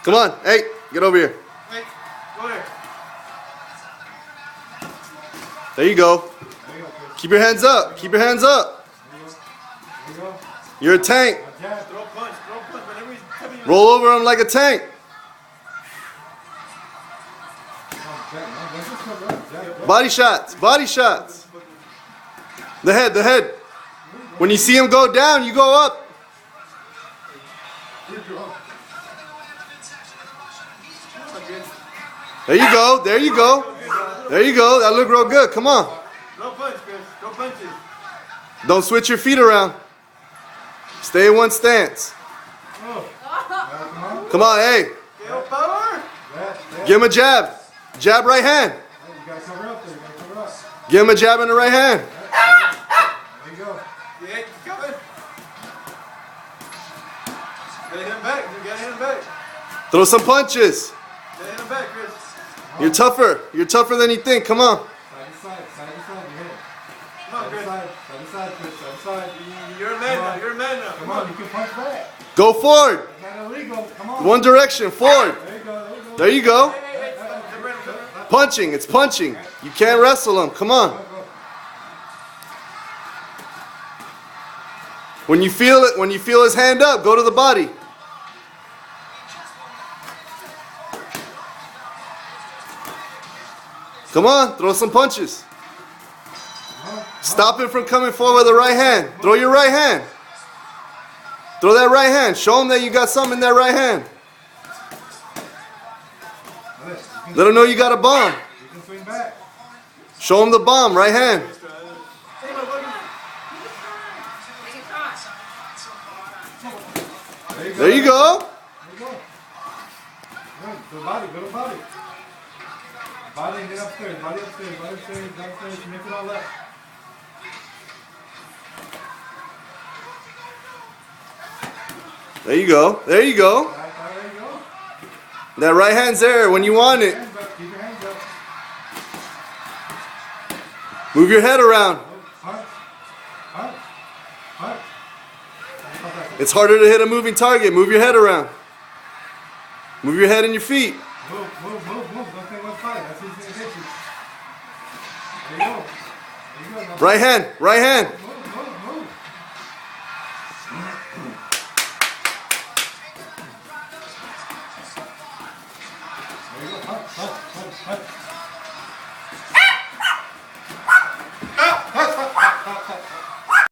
Come on. Hey, get over here. Hey, go there. There you go. There you go, Chris. Keep your hands up. Keep your hands up. There you go. You're a tank. Jab, throw a punch, whenever he's coming. Roll over him like a tank. Body shots. Body shots. The head. The head. When you see him go down, you go up. There you go. There you go. There you go. That looked real good. Come on. No punch, Chris. No punches. Don't switch your feet around. Stay in one stance. Come on, hey. KO power. Give him a jab. Jab right hand. You gotta cover up there. You gotta cover up. Give him a jab in the right hand. There you go. Yeah, he's coming. Gotta hit him back. You gotta hit him back. Throw some punches. Gotta hit him back, Chris. You're tougher. You're tougher than you think. Come on. Side to side, you hit it. Come on, Chris. Side to side, Chris. Side to side. You're a man now. You're a man now. Come on, you can punch back. Go forward. It's not illegal. Come on. One direction. Forward. There you go. There you go. Hey, Punching. It's punching. You can't wrestle him. Come on. When you feel it, when you feel his hand up, go to the body. Come on, throw some punches. Stop him from coming forward with the right hand. Throw your right hand. Throw that right hand. Show him that you got something in that right hand. Let him know you got a bomb. You can swing back. Show him the bomb, right hand. There you go. There you go. Go to body, go to body. Body and get upstairs, body upstairs, body upstairs, downstairs, make it all left. There you go. There you go. There you go. That right hand's there when you want it. Hands up, keep your hands up. Move your head around. Punch, punch, punch. It's harder to hit a moving target. Move your head around. Move your head and your feet. Move. Don't take one fight. That's who's going to hit you. There you go. There you go. Right hand. Right hand. Move. There you go. Punch.